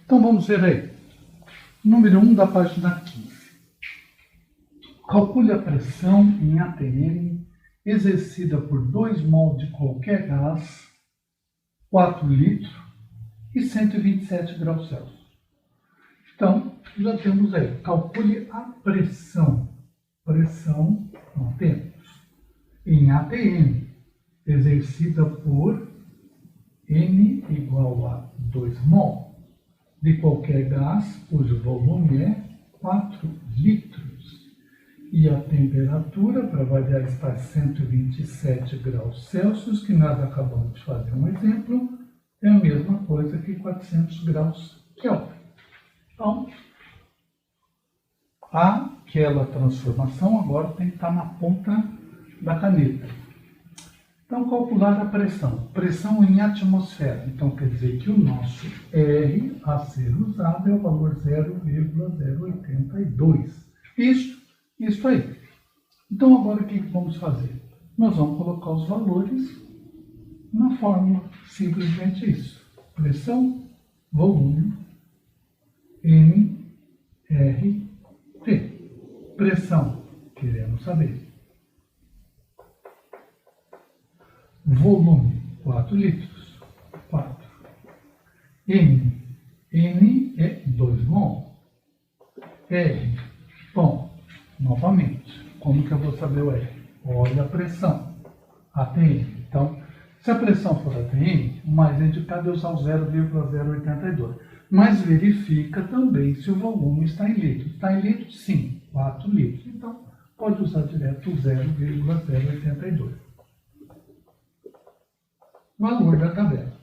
Então vamos ver aí. Número 1 da página 15. Calcule a pressão em atm exercida por 2 mol de qualquer gás, 4 litros e 127 graus Celsius. Então, já temos aí. Calcule a pressão. Pressão, não temos. Em atm, exercida por N igual a 2 mol de qualquer gás, cujo volume é 4 litros. E a temperatura, para variar, está a 127 graus Celsius, que nós acabamos de fazer um exemplo, é a mesma coisa que 400 graus Kelvin. Então, aquela transformação agora tem que estar na ponta da caneta. Então, calcular a pressão. Pressão em atmosfera. Então, quer dizer que o nosso R a ser usado é o valor 0,082. Isso aí. Então, agora o que vamos fazer? Nós vamos colocar os valores na fórmula. Simplesmente isso. Pressão, volume, N, R, T. Pressão, queremos saber. Volume, 4 litros. 4. N é 2 mol. R, bom, novamente, como que eu vou saber o R? Olha a pressão, ATM. Então, se a pressão for ATM, o mais indicado é usar o 0,082. Mas verifica também se o volume está em litros. Está em litros? Sim, 4 litros. Então, pode usar direto o 0,082. Valor da tabela.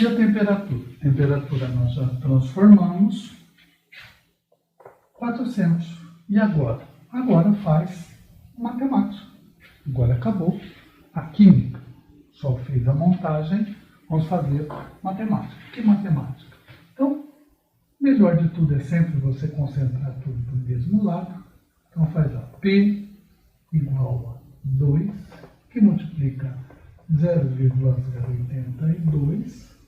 E a temperatura? Temperatura nós já transformamos 400. E agora? Agora faz matemática. Agora acabou a química. Só fez a montagem, vamos fazer matemática. Que matemática? Então, melhor de tudo é sempre você concentrar tudo do mesmo lado. Então faz a P igual a 2, que multiplica 0,082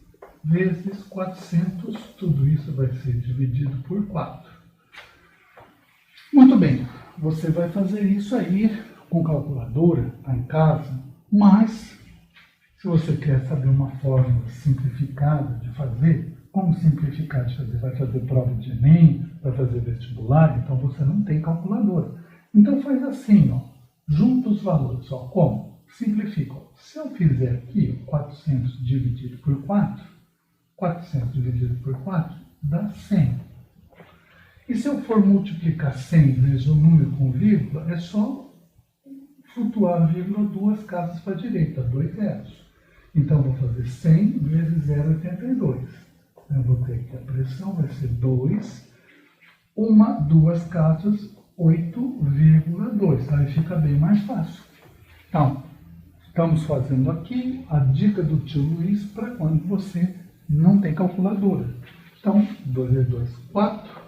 vezes 400, tudo isso vai ser dividido por 4. Muito bem, você vai fazer isso aí com calculadora, está em casa, mas se você quer saber uma fórmula simplificada de fazer, como simplificar de fazer? Vai fazer prova de Enem, vai fazer vestibular, então você não tem calculadora. Então faz assim, ó, junta os valores, ó, como? Simplifica. Se eu fizer aqui 400 dividido por 4, 400 dividido por 4 dá 100. E se eu for multiplicar 100 vezes o número com vírgula, é só flutuar a vírgula 2 casas para a direita, 2 zeros. Então, vou fazer 100 vezes 0,82. Eu vou ter que a pressão vai ser 2, 2 casas, 8,2. Aí fica bem mais fácil. Então, estamos fazendo aqui a dica do tio Luiz para quando você não tem calculadora. Então, 2 vezes 2, 4.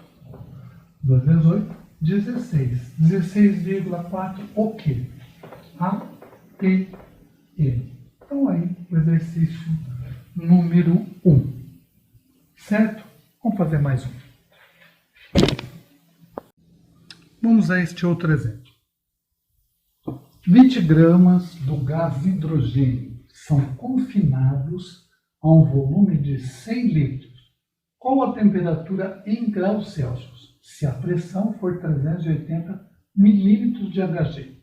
2 vezes 8, 16. 16,4 o quê? ATM. Então, aí, o exercício número 1. Certo? Vamos fazer mais um. Vamos a este outro exemplo. 20 gramas do gás hidrogênio são confinados a um volume de 100 litros. Qual a temperatura em graus Celsius, se a pressão for 380 milímetros de Hg?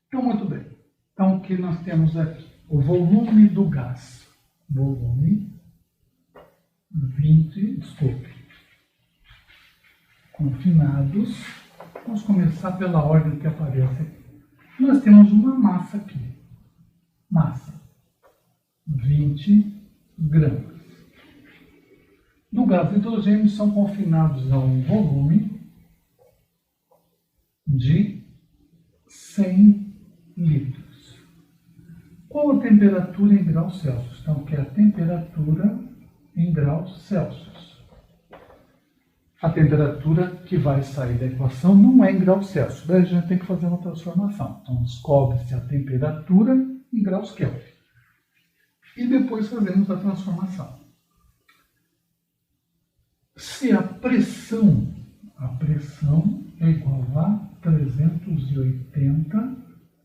Então, muito bem. Então, o que nós temos aqui? O volume do gás. Volume 20, confinados. Vamos começar pela ordem que aparece aqui. Nós temos uma massa aqui. Massa. 20 gramas. Do gás hidrogênio são confinados a um volume de 100 litros. Qual a temperatura em graus Celsius? Então, que é a temperatura em graus Celsius. A temperatura que vai sair da equação não é em graus Celsius. Daí a gente tem que fazer uma transformação. Então, descobre-se a temperatura em graus Kelvin. E depois fazemos a transformação. Se a pressão é igual a 380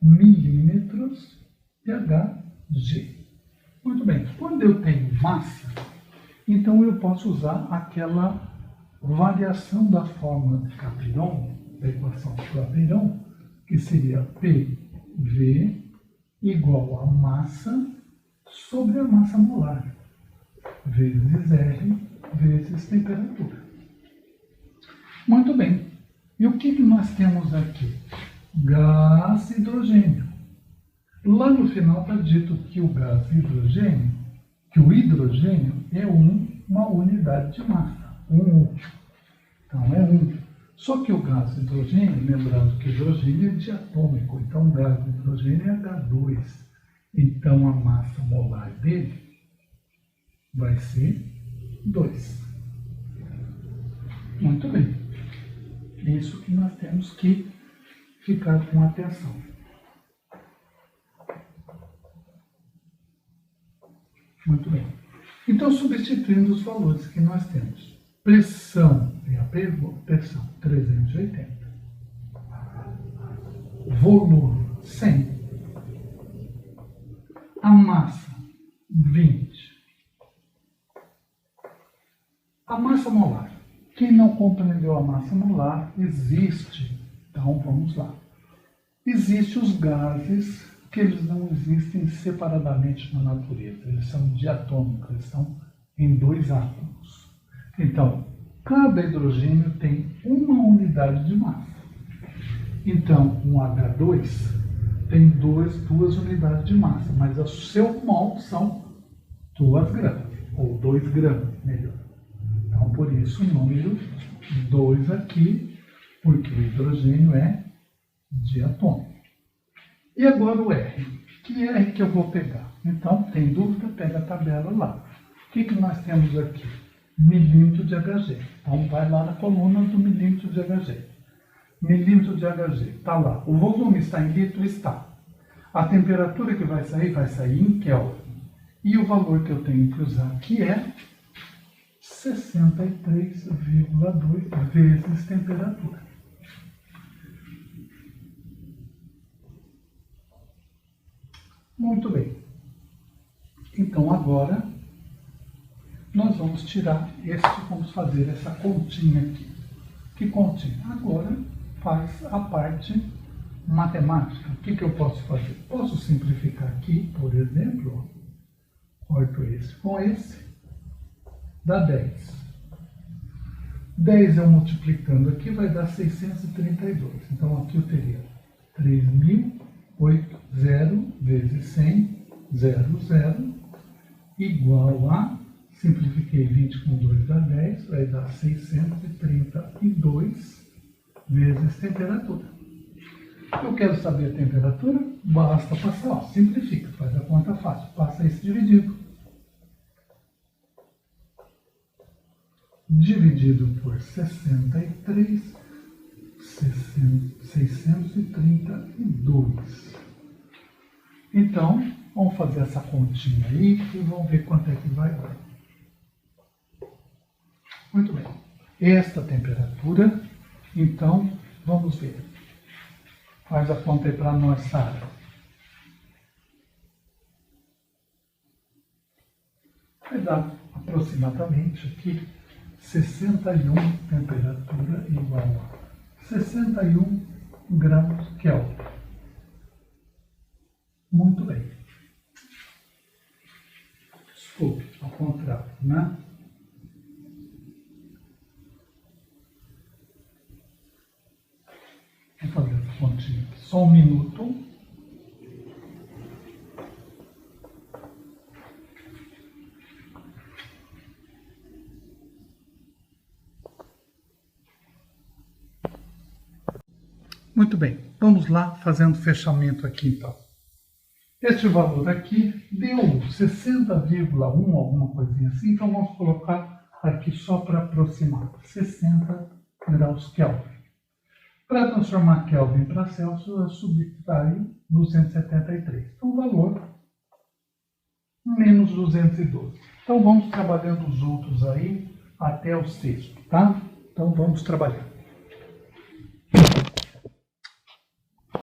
milímetros de Hg. Muito bem. Quando eu tenho massa, então eu posso usar aquela variação da fórmula de Clapeyron, da equação de Clapeyron, que seria PV igual a massa sobre a massa molar, vezes R, vezes temperatura. Muito bem. E o que nós temos aqui? Gás e hidrogênio. Lá no final está dito que o gás e hidrogênio, que o hidrogênio é uma unidade de massa. Então é 1. Só que o gás de hidrogênio, lembrando que hidrogênio é diatômico, então o gás de hidrogênio é H2. Então a massa molar dele vai ser 2. Muito bem. Isso que nós temos que ficar com atenção. Muito bem. Então, substituindo os valores que nós temos. Pressão, pressão 380. Volume 100. A massa 20. A massa molar. Quem não compreendeu a massa molar, existe. Então, vamos lá. Existem os gases que eles não existem separadamente na natureza. Eles são diatômicos, eles estão em 2 átomos. Então, cada hidrogênio tem uma unidade de massa. Então, um H2 tem duas unidades de massa, mas o seu mol são 2 gramas, ou 2 gramas, melhor. Então, por isso, o número 2 aqui, porque o hidrogênio é diatômico. E agora o R. Que R que eu vou pegar? Então, tem dúvida? Pega a tabela lá. O que nós temos aqui? Milímetro de Hg. Então, vai lá na coluna do milímetro de Hg. Milímetro de Hg. Está lá. O volume está em litro? Está. A temperatura que vai sair em Kelvin. E o valor que eu tenho que usar aqui é 63,2 vezes temperatura. Muito bem. Então, agora, nós vamos vamos fazer essa continha aqui. Que continha? Agora, faz a parte matemática. O que eu posso fazer? Posso simplificar aqui, por exemplo, corto esse com esse, dá 10. 10 eu multiplicando aqui vai dar 632. Então, aqui eu teria 3.080 vezes 100, 00, igual a, simplifiquei 20 com 2 dá 10, vai dar 632 vezes temperatura. Eu quero saber a temperatura? Basta passar, ó, simplifica, faz a conta fácil, passa esse dividido. Dividido por 63, 632. Então, vamos fazer essa continha aí e vamos ver quanto é que vai dar. Muito bem. Esta temperatura, então, vamos ver. Faz a conta aí para nós, Sara. Vai dar aproximadamente aqui 61 temperatura igual a 61 graus Kelvin. Muito bem. Desculpe, ao contrário, né? Vamos fazer essa continha aqui. Só um minuto. Muito bem, vamos lá fazendo fechamento aqui então. Este valor aqui deu 60,1, alguma coisinha assim, então vamos colocar aqui só para aproximar, 60 graus Kelvin. Para transformar Kelvin para Celsius, a subtrair 273. Então, o valor menos 212. Então, vamos trabalhando os outros aí até o sexto, tá? Então, vamos trabalhar.